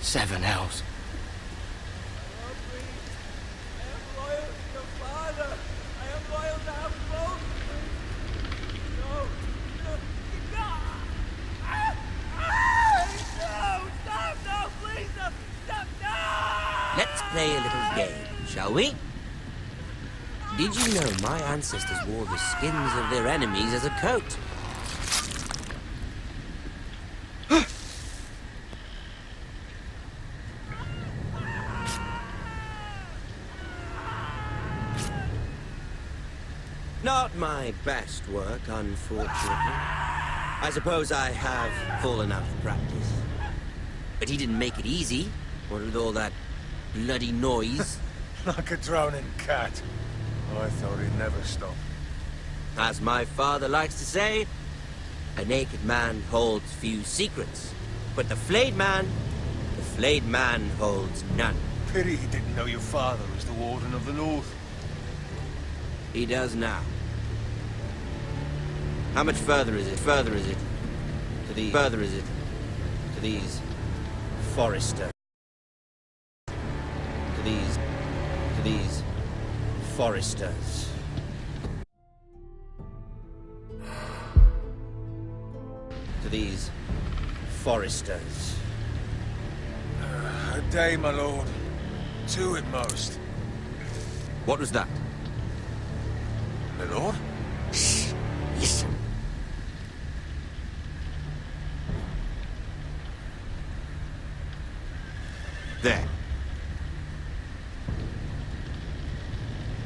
Seven hells. Let's play a little game, shall we? Did you know my ancestors wore the skins of their enemies as a coat? Not my best work, unfortunately. I suppose I have fallen out of practice. But he didn't make it easy, what with all that bloody noise. Like a drowning cat. I thought he'd never stop. As my father likes to say, a naked man holds few secrets. But the flayed man holds none. Pity he didn't know your father was the Warden of the North. He does now. How much further is it? Further is it? To these foresters. To these foresters. To these foresters. A day, my lord. Two at most. What was that? My lord? Shh! Listen. There.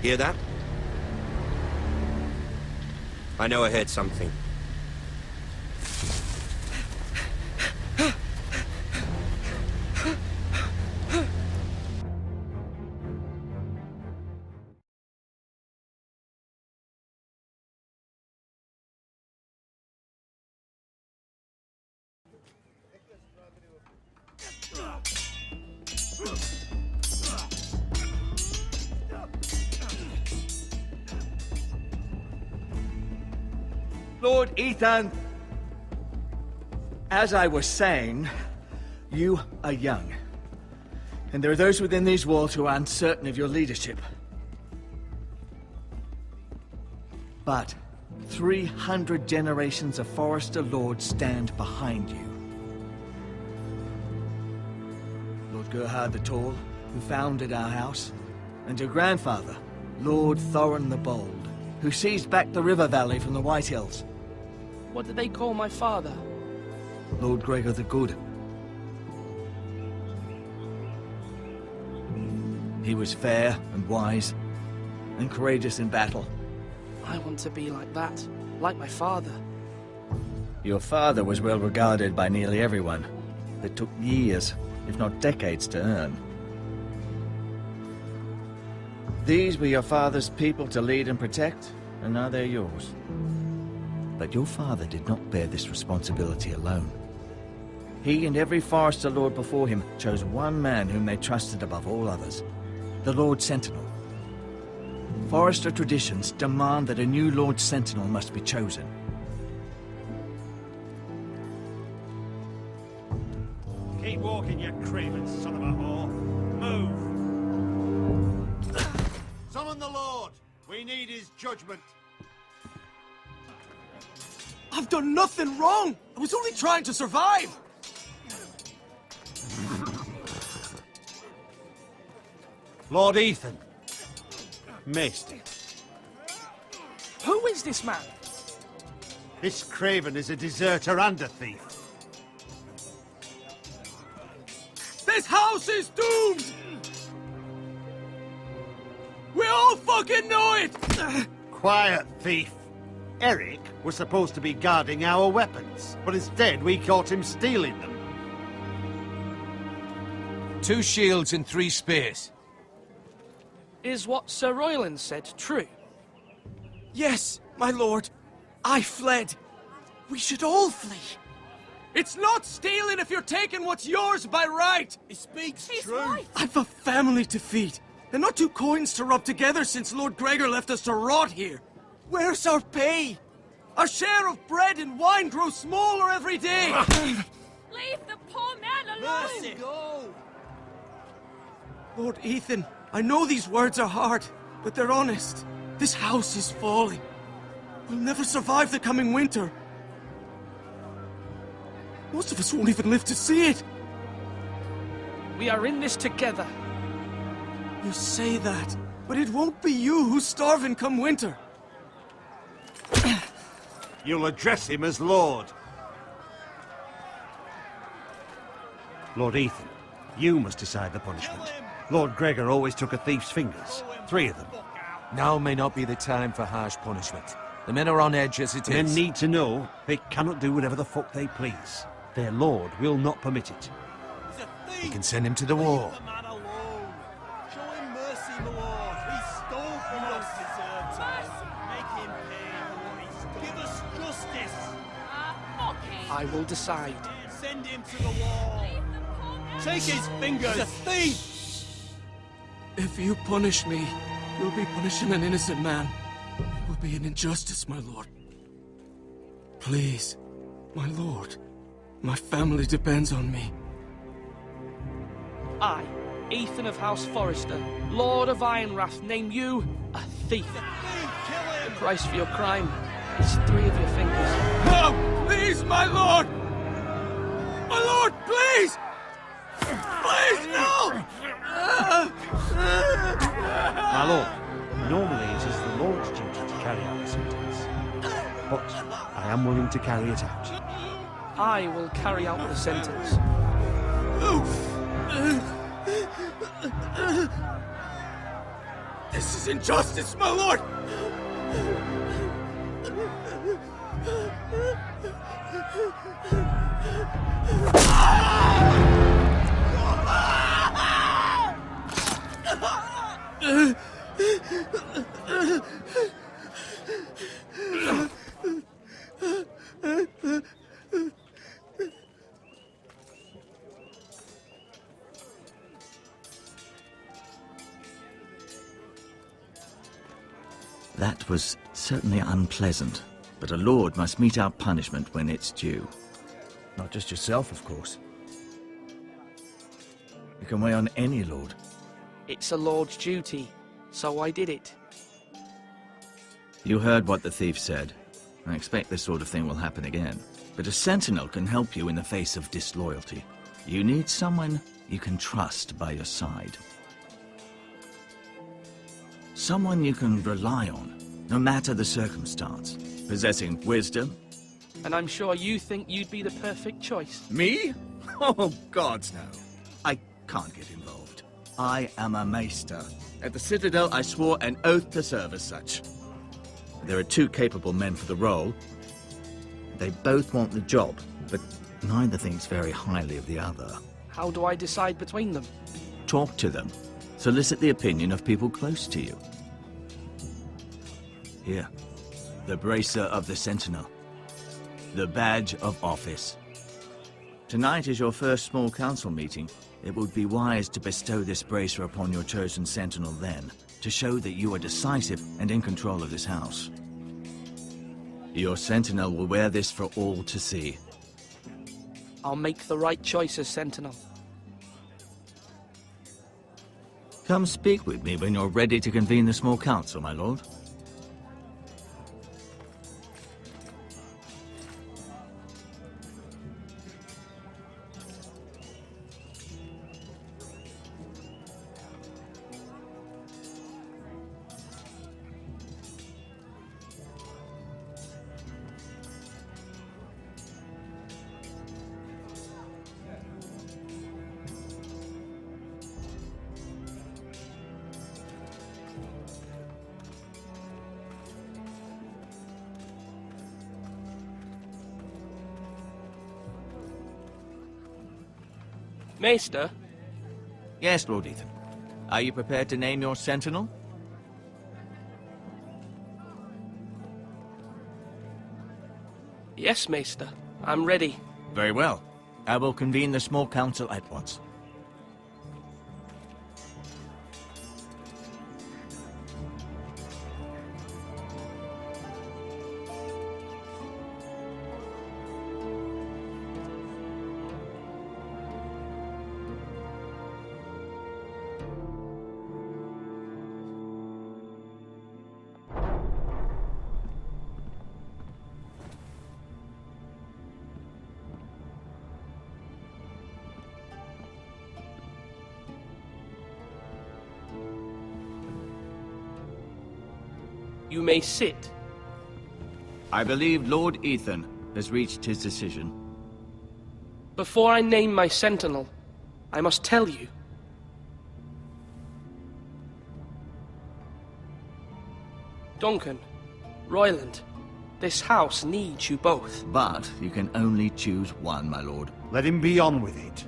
Hear that? I know I heard something. Lord Ethan, as I was saying, you are young. And there are those within these walls who are uncertain of your leadership. But 300 generations of Forester Lords stand behind you. Lord Gerhard the Tall, who founded our house, and your grandfather, Lord Thorin the Bold, who seized back the river valley from the White Hills. What did they call my father? Lord Gregor the Good. He was fair and wise, and courageous in battle. I want to be like that, like my father. Your father was well regarded by nearly everyone. It took years, if not decades, to earn. These were your father's people to lead and protect, and now they're yours. But your father did not bear this responsibility alone. He and every Forester Lord before him chose one man whom they trusted above all others, the Lord Sentinel. Forester traditions demand that a new Lord Sentinel must be chosen. Keep walking, you craven son of a whore. Move! Summon the Lord! We need his judgment. I've done nothing wrong! I was only trying to survive! Lord Ethan. Missed. Who is this man? This craven is a deserter and a thief. This house is doomed! We all fucking know it! Quiet, thief. Eric was supposed to be guarding our weapons, but instead we caught him stealing them. 2 shields and 3 spears. Is what Sir Royland said true? Yes, my lord. I fled. We should all flee. It's not stealing if you're taking what's yours by right! He speaks true. Right. I've a family to feed, and not 2 coins to rub together since Lord Gregor left us to rot here. Where's our pay? Our share of bread and wine grows smaller every day! Leave the poor man alone! Mercy! Lord Ethan, I know these words are hard, but they're honest. This house is falling. We'll never survive the coming winter. Most of us won't even live to see it. We are in this together. You say that, but it won't be you who's starving come winter. You'll address him as Lord. Lord Ethan, you must decide the punishment. Lord Gregor always took a thief's fingers. 3 of them. Now may not be the time for harsh punishment. The men are on edge as it Men is. need to know they cannot do whatever the fuck they please. Their lord will not permit it. We can send him to the wall. Fuck him! I will decide. Send him to the wall. Leave the poor man Take his fingers. He's a thief. If you punish me, you'll be punishing an innocent man. It will be an injustice, my lord. Please, my lord. My family depends on me. I, Ethan of House Forrester, Lord of Ironrath, name you a thief. The price for your crime is 3 of your fingers. No! Please, my lord! My lord, please! Please, no! My lord, normally it is the lord's duty to carry out the sentence. But I am willing to carry it out. I will carry out the sentence. This is injustice, my lord! That was certainly unpleasant, but a lord must mete out punishment when it's due. Not just yourself, of course. You can weigh on any lord. It's a lord's duty, so I did it. You heard what the thief said. I expect this sort of thing will happen again. But a sentinel can help you in the face of disloyalty. You need someone you can trust by your side. Someone you can rely on, no matter the circumstance. Possessing wisdom. And I'm sure you think you'd be the perfect choice. Me? Oh, gods, no. I can't get involved. I am a maester. At the Citadel, I swore an oath to serve as such. There are 2 capable men for the role. They both want the job, but neither thinks very highly of the other. How do I decide between them? Talk to them. Solicit the opinion of people close to you. Here, the bracer of the Sentinel. The badge of office. Tonight is your first small council meeting. It would be wise to bestow this bracer upon your chosen Sentinel then, to show that you are decisive and in control of this house. Your Sentinel will wear this for all to see. I'll make the right choice as Sentinel. Come speak with me when you're ready to convene the small council, my lord. Maester, Yes, Lord Ethan. Are you prepared to name your Sentinel? yes, Maester. I'm ready. Very well. I will convene the small council at once. You may sit. I believe Lord Ethan has reached his decision. Before I name my sentinel, I must tell you. Duncan, Royland, this house needs you both. But you can only choose one, my lord. Let him be on with it.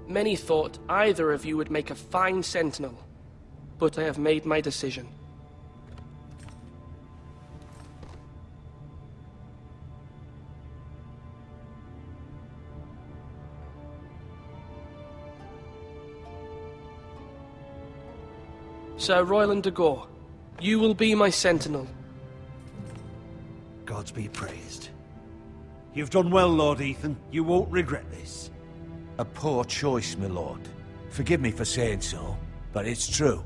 Many thought either of you would make a fine sentinel, but I have made my decision. Sir Royland de Gore, you will be my sentinel. Gods be praised. You've done well, Lord Ethan. You won't regret this. A poor choice, my lord. Forgive me for saying so, but it's true.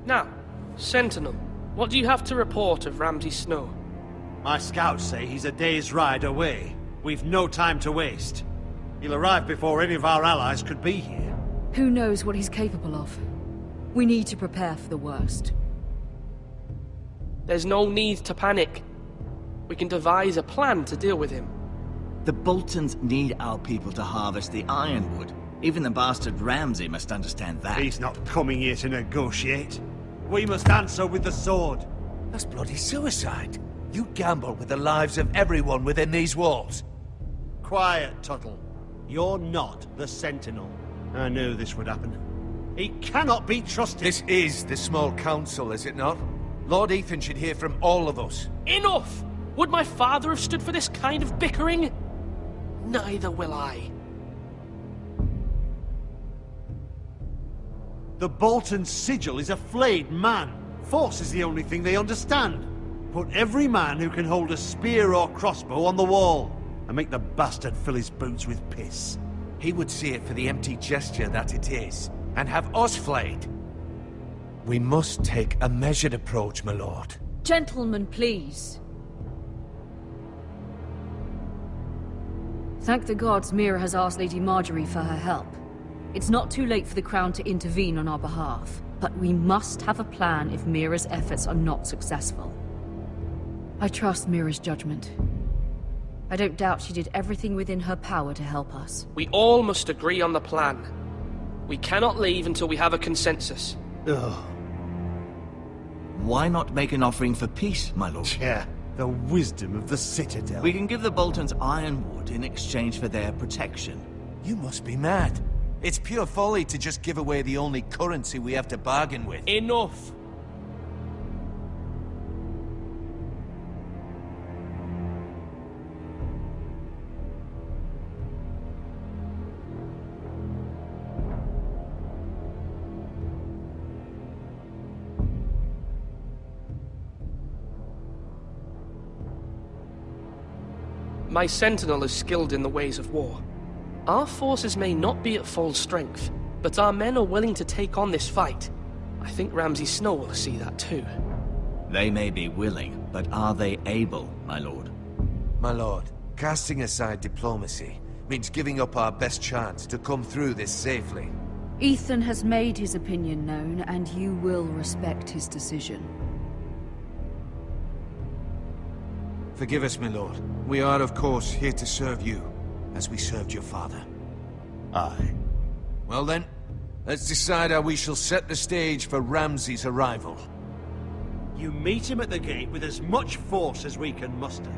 Now, Sentinel, what do you have to report of Ramsay Snow? My scouts say he's a day's ride away. We've no time to waste. He'll arrive before any of our allies could be here. Who knows what he's capable of? We need to prepare for the worst. There's no need to panic. We can devise a plan to deal with him. The Boltons need our people to harvest the ironwood. Even the bastard Ramsay must understand that. He's not coming here to negotiate. We must answer with the sword. That's bloody suicide. You gamble with the lives of everyone within these walls. Quiet, Tuttle. You're not the Sentinel. I knew this would happen. He cannot be trusted. This is the small council, is it not? Lord Ethan should hear from all of us. Enough! Would my father have stood for this kind of bickering? Neither will I. The Bolton sigil is a flayed man. Force is the only thing they understand. Put every man who can hold a spear or crossbow on the wall, and make the bastard fill his boots with piss. He would see it for the empty gesture that it is, and have us flayed. We must take a measured approach, my lord. Gentlemen, please. Thank the gods Mira has asked Lady Marjorie for her help. It's not too late for the Crown to intervene on our behalf, but we must have a plan if Mira's efforts are not successful. I trust Mira's judgment. I don't doubt she did everything within her power to help us. We all must agree on the plan. We cannot leave until we have a consensus. Ugh. Why not make an offering for peace, my lord? Yeah, the wisdom of the Citadel. We can give the Boltons ironwood in exchange for their protection. You must be mad. It's pure folly to just give away the only currency we have to bargain with. Enough! My sentinel is skilled in the ways of war. Our forces may not be at full strength, but our men are willing to take on this fight. I think Ramsay Snow will see that too. They may be willing, but are they able, my lord? My lord, casting aside diplomacy means giving up our best chance to come through this safely. Ethan has made his opinion known, and you will respect his decision. Forgive us, my lord. We are, of course, here to serve you, as we served your father. Aye. Well then, let's decide how we shall set the stage for Ramsay's arrival. You meet him at the gate with as much force as we can muster.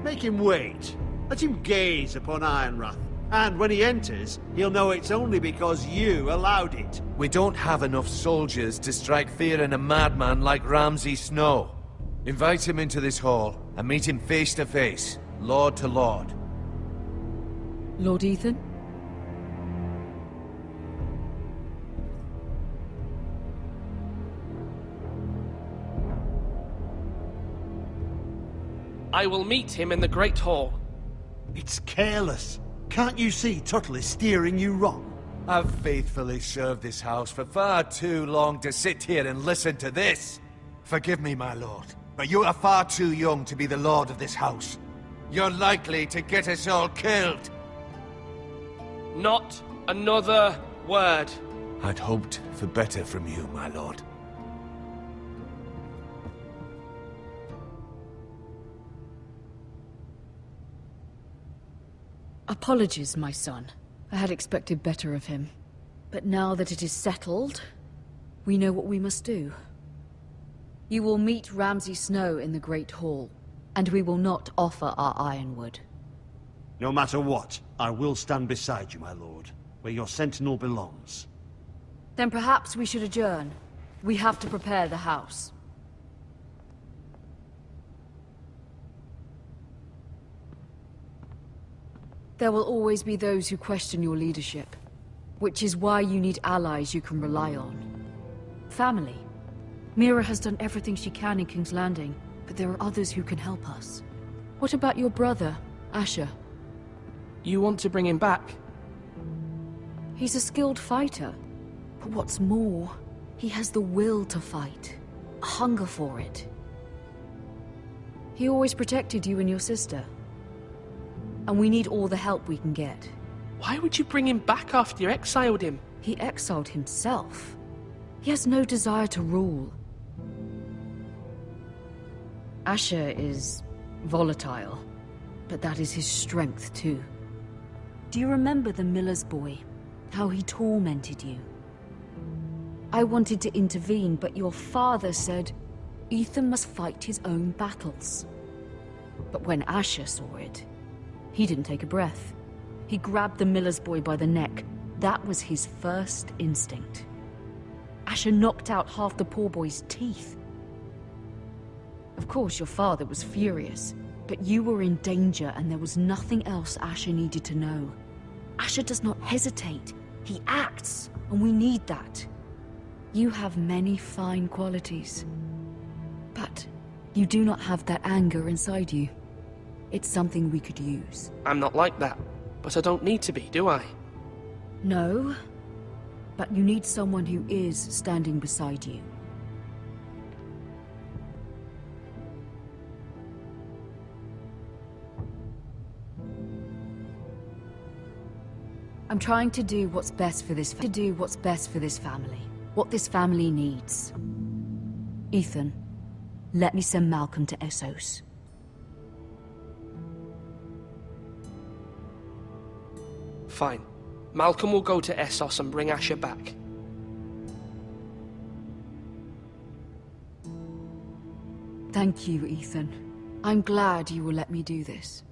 Make him wait. Let him gaze upon Ironrath. And when he enters, he'll know it's only because you allowed it. We don't have enough soldiers to strike fear in a madman like Ramsay Snow. Invite him into this hall, and meet him face to face, lord to lord. Lord Ethan? I will meet him in the Great Hall. It's careless. Can't you see Tuttle is steering you wrong? I've faithfully served this house for far too long to sit here and listen to this. Forgive me, my lord, but you are far too young to be the lord of this house. You're likely to get us all killed. Not another word. I'd hoped for better from you, my lord. Apologies, my son. I had expected better of him. But now that it is settled, we know what we must do. You will meet Ramsay Snow in the Great Hall, and we will not offer our ironwood. No matter what, I will stand beside you, my lord, where your sentinel belongs. Then perhaps we should adjourn. We have to prepare the house. There will always be those who question your leadership, which is why you need allies you can rely on. Family. Mira has done everything she can in King's Landing, but there are others who can help us. What about your brother, Asher? You want to bring him back? He's a skilled fighter. But what's more, he has the will to fight. A hunger for it. He always protected you and your sister. And we need all the help we can get. Why would you bring him back after you exiled him? He exiled himself. He has no desire to rule. Asher is volatile, but that is his strength too. Do you remember the miller's boy? How he tormented you? I wanted to intervene, but your father said Ethan must fight his own battles. But when Asher saw it, he didn't take a breath. He grabbed the miller's boy by the neck. That was his first instinct. Asher knocked out half the poor boy's teeth. Of course, your father was furious, but you were in danger and there was nothing else Asher needed to know. Asher does not hesitate. He acts, and we need that. You have many fine qualities, but you do not have that anger inside you. It's something we could use. I'm not like that, but I don't need to be, do I? No, but you need someone who is standing beside you. I'm trying to do what's best for this family. What this family needs. Ethan, let me send Malcolm to Essos. Fine. Malcolm will go to Essos and bring Asher back. Thank you, Ethan. I'm glad you will let me do this.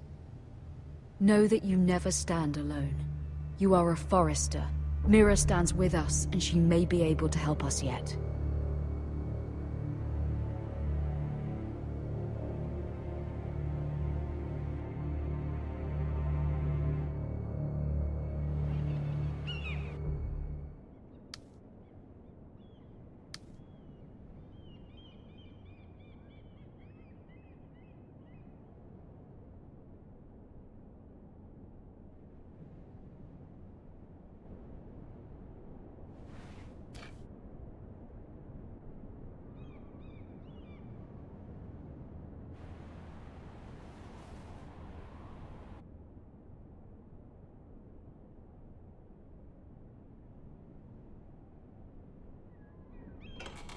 Know that you never stand alone. You are a Forester. Mira stands with us, and she may be able to help us yet.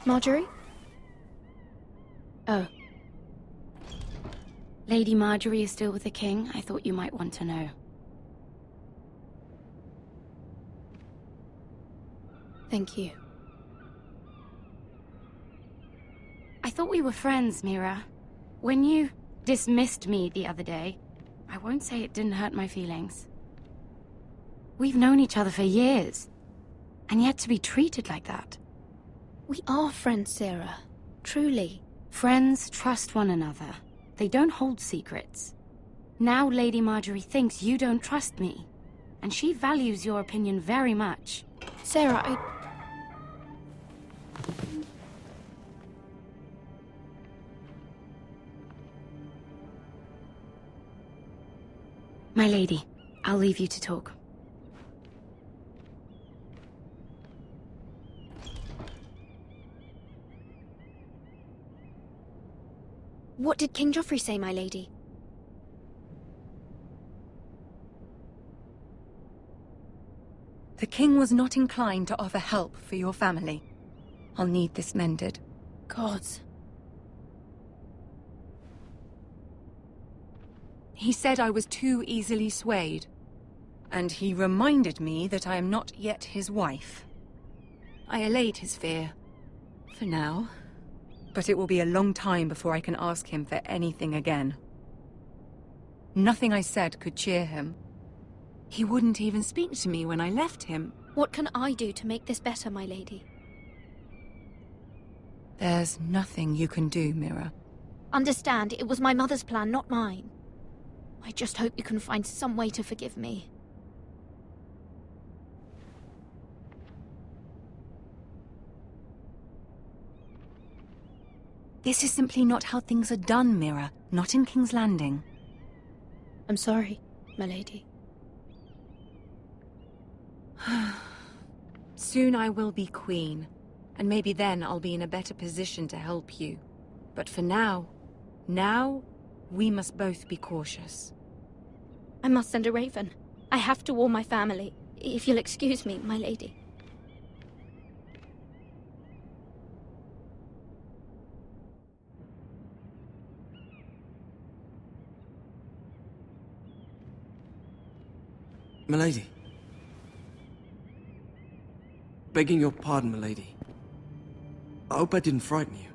Marjorie? Oh. Lady Marjorie is still with the king. I thought you might want to know. Thank you. I thought we were friends, Mira. When you dismissed me the other day, I won't say it didn't hurt my feelings. We've known each other for years, and yet to be treated like that. We are friends, Sarah. Truly. Friends trust one another. They don't hold secrets. Now Lady Marjorie thinks you don't trust me, and she values your opinion very much. Sarah, My lady, I'll leave you to talk. What did King Joffrey say, my lady? The king was not inclined to offer help for your family. I'll need this mended. Gods. He said I was too easily swayed. And he reminded me that I am not yet his wife. I allayed his fear. For now. But it will be a long time before I can ask him for anything again. Nothing I said could cheer him. He wouldn't even speak to me when I left him. What can I do to make this better, my lady? There's nothing you can do, Mira. Understand, it was my mother's plan, not mine. I just hope you can find some way to forgive me. This is simply not how things are done, Mira. Not in King's Landing. I'm sorry, my lady. Soon I will be queen, and maybe then I'll be in a better position to help you. But for now, we must both be cautious. I must send a raven. I have to warn my family. If you'll excuse me, my lady. Milady. Begging your pardon, milady. I hope I didn't frighten you.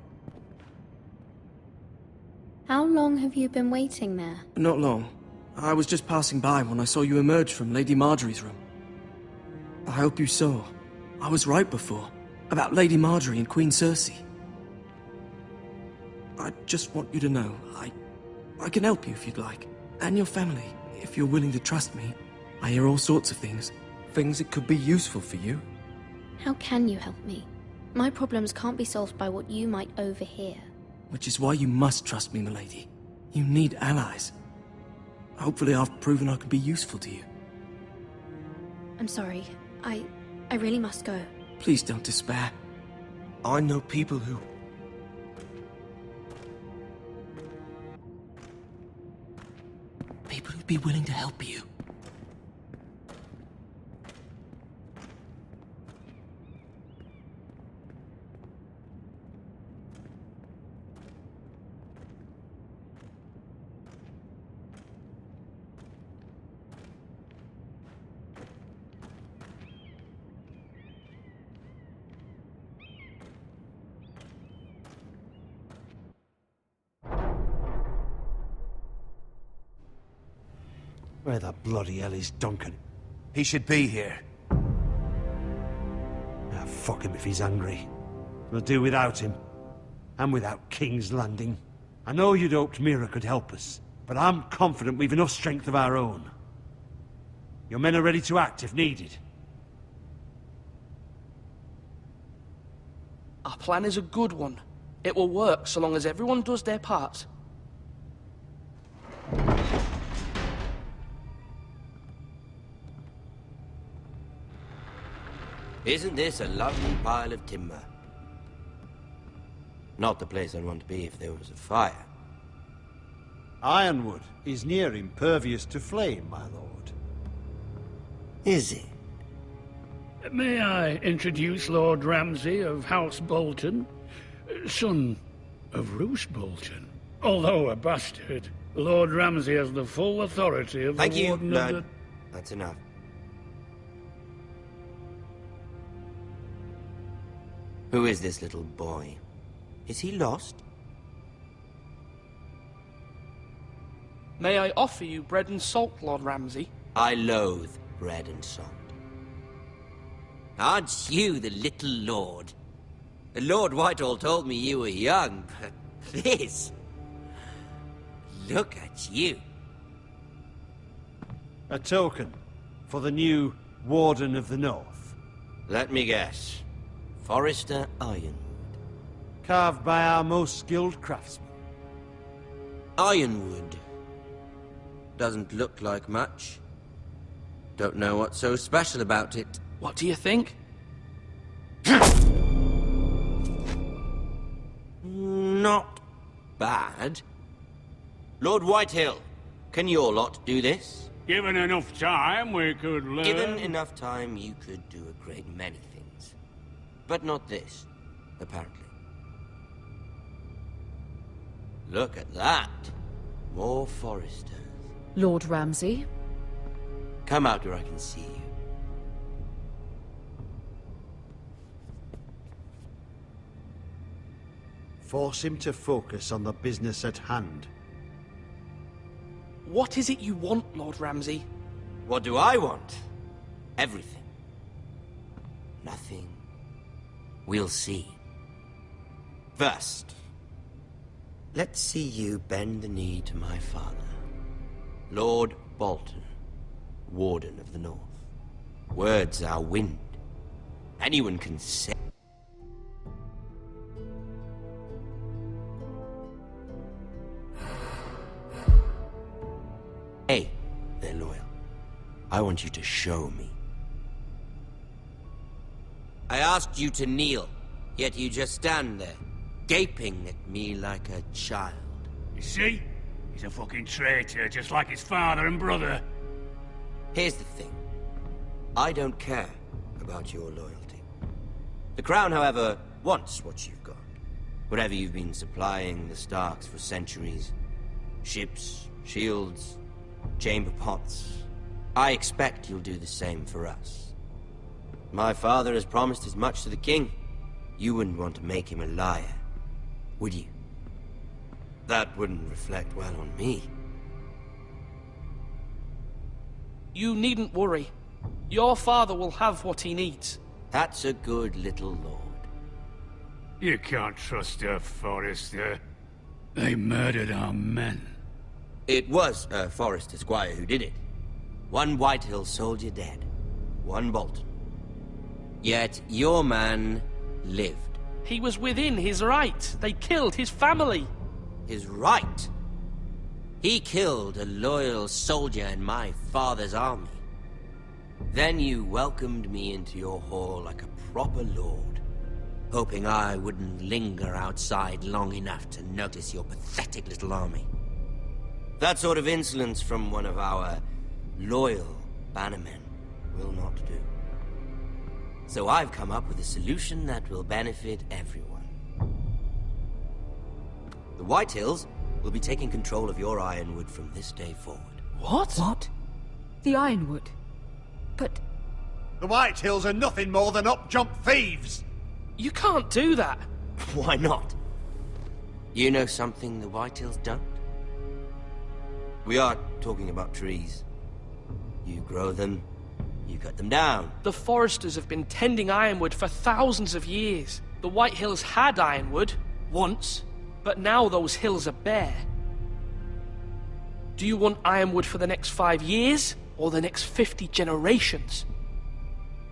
How long have you been waiting there? Not long. I was just passing by when I saw you emerge from Lady Marjorie's room. I hope you saw. I was right before. About Lady Marjorie and Queen Cersei. I just want you to know, I can help you if you'd like. And your family, if you're willing to trust me. I hear all sorts of things. Things that could be useful for you. How can you help me? My problems can't be solved by what you might overhear. Which is why you must trust me, milady. You need allies. Hopefully I've proven I can be useful to you. I'm sorry. I really must go. Please don't despair. I know people who... People who'd be willing to help you. Where the bloody hell is Duncan? He should be here. Ah, fuck him if he's angry. We'll do without him. And without King's Landing. I know you'd hoped Mira could help us, but I'm confident we've enough strength of our own. Your men are ready to act if needed. Our plan is a good one. It will work so long as everyone does their part. Isn't this a lovely pile of timber? Not the place I'd want to be if there was a fire. Ironwood is near impervious to flame, my lord. Is it? May I introduce Lord Ramsay of House Bolton, son of Roose Bolton. Although a bastard, Lord Ramsay has the full authority of Thank the you, Warden of the... Lord. That's enough. Who is this little boy? Is he lost? May I offer you bread and salt, Lord Ramsay? I loathe bread and salt. Aren't you the little lord? Lord Whitehall told me you were young, but this... Look at you. A token for the new Warden of the North. Let me guess. Forrester Ironwood. Carved by our most skilled craftsmen. Ironwood. Doesn't look like much. Don't know what's so special about it. What do you think? Not bad. Lord Whitehill, can your lot do this? Given enough time, we could learn... Given enough time, you could do a great many things. But not this, apparently. Look at that. More foresters. Lord Ramsay? Come out where I can see you. Force him to focus on the business at hand. What is it you want, Lord Ramsay? What do I want? Everything. Nothing. We'll see. First, let's see you bend the knee to my father, Lord Bolton, Warden of the North. Words are wind. Anyone can say... Hey, they're loyal. I want you to show me. I asked you to kneel, yet you just stand there, gaping at me like a child. You see? He's a fucking traitor, just like his father and brother. Here's the thing. I don't care about your loyalty. The Crown, however, wants what you've got. Whatever you've been supplying the Starks for centuries. Ships, shields, chamber pots. I expect you'll do the same for us. My father has promised as much to the king. You wouldn't want to make him a liar, would you? That wouldn't reflect well on me. You needn't worry. Your father will have what he needs. That's a good little lord. You can't trust a Forrester. They murdered our men. It was a Forrester squire who did it. One Whitehill soldier dead. One Bolton. Yet your man lived. He was within his right. They killed his family. His right? He killed a loyal soldier in my father's army. Then you welcomed me into your hall like a proper lord, hoping I wouldn't linger outside long enough to notice your pathetic little army. That sort of insolence from one of our loyal bannermen will not do. So I've come up with a solution that will benefit everyone. The Whitehills will be taking control of your Ironwood from this day forward. What? What? The Ironwood? But... The Whitehills are nothing more than up-jump thieves! You can't do that. Why not? You know something the Whitehills don't? We are talking about trees. You grow them, you cut them down. The Foresters have been tending Ironwood for thousands of years. The Whitehills had Ironwood, once, but now those hills are bare. Do you want Ironwood for the next 5 years, or the next 50 generations?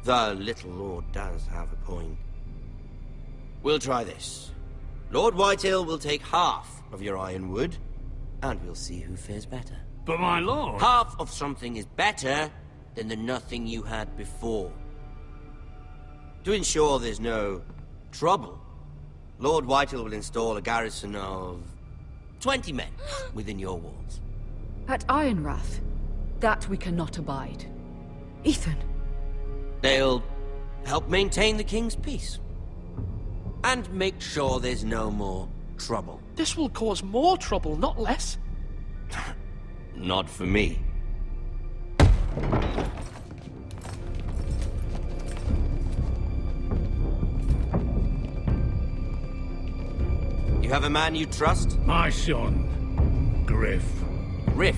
The little lord does have a point. We'll try this. Lord Whitehill will take half of your Ironwood, and we'll see who fares better. But my lord... Half of something is better than the nothing you had before. To ensure there's no trouble, Lord Whitehill will install a garrison of 20 men within your walls. At Ironrath? That we cannot abide. Ethan! They'll help maintain the king's peace. And make sure there's no more trouble. This will cause more trouble, not less. Not for me. You have a man you trust? My son, Griff. Griff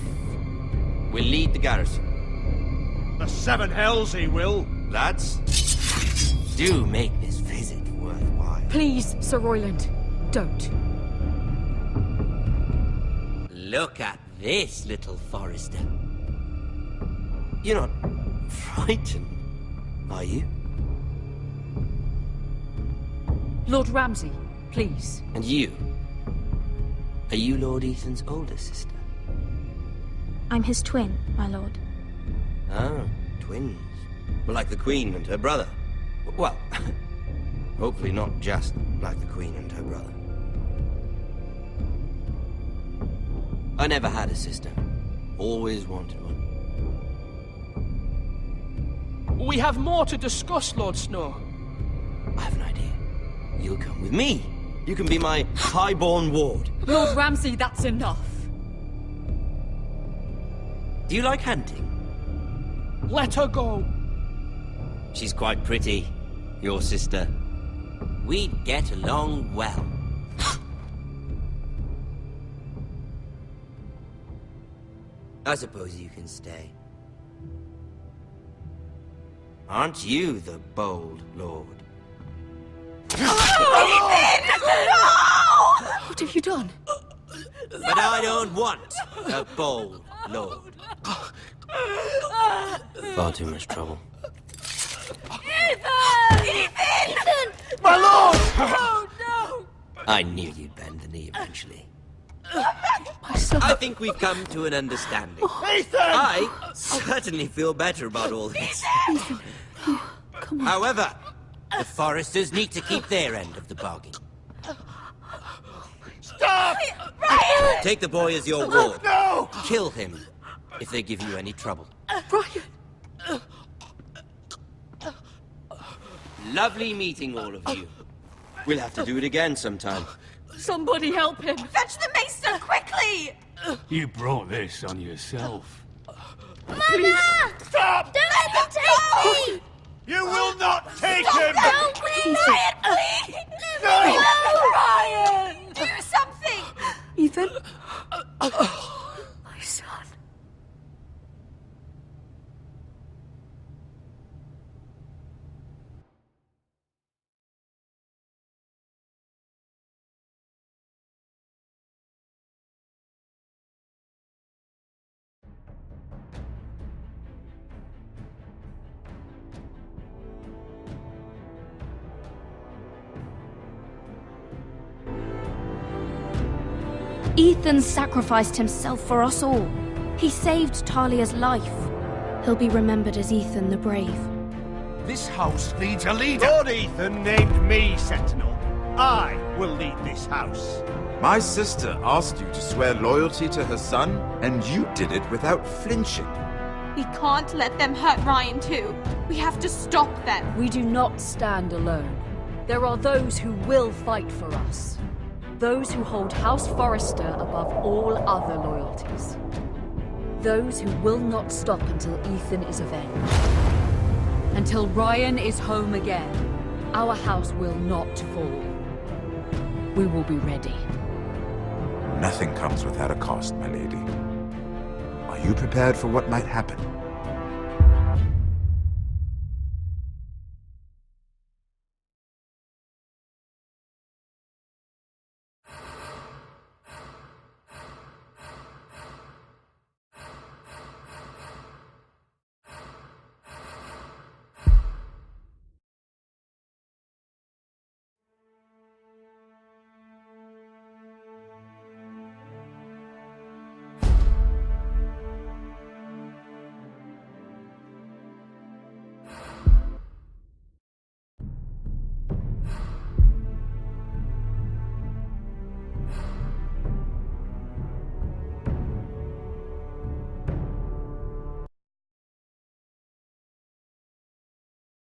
will lead the garrison. The seven hells he will. Lads, do make this visit worthwhile. Please, Sir Royland, don't. Look at this, little Forester. You're not frightened, are you? Lord Ramsay, please. And you? Are you Lord Ethan's older sister? I'm his twin, my lord. Ah, twins. Well, like the Queen and her brother. Well, hopefully not just like the Queen and her brother. I never had a sister. Always wanted one. We have more to discuss, Lord Snow. I have an idea. You'll come with me. You can be my highborn ward. Lord Ramsay, that's enough. Do you like hunting? Let her go. She's quite pretty, your sister. We'd get along well. I suppose you can stay. Aren't you the bold lord? What have you done? But I don't want a bold lord. Far too much trouble. Ethan! My lord! Oh, no! I knew you'd bend the knee eventually. My son. I think we've come to an understanding. Ethan! I certainly feel better about all this. Come on. However, the Foresters need to keep their end of the bargain. Stop! Ryan! Take the boy as your ward. No! Kill him if they give you any trouble. Brian! Lovely meeting all of you. We'll have to do it again sometime. Somebody help him! Fetch the maester, quickly! You brought this on yourself. Mama! Stop! Don't let them take me! You will not take him! Don't, please! Ryan, please! No! Ryan! Do something! Ethan? My son. Ethan sacrificed himself for us all. He saved Talia's life. He'll be remembered as Ethan the Brave. This house needs a leader. Lord Ethan named me Sentinel. I will lead this house. My sister asked you to swear loyalty to her son, and you did it without flinching. We can't let them hurt Ryan too. We have to stop them. We do not stand alone. There are those who will fight for us. Those who hold House Forrester above all other loyalties. Those who will not stop until Ethan is avenged. Until Ryan is home again, our house will not fall. We will be ready. Nothing comes without a cost, my lady. Are you prepared for what might happen?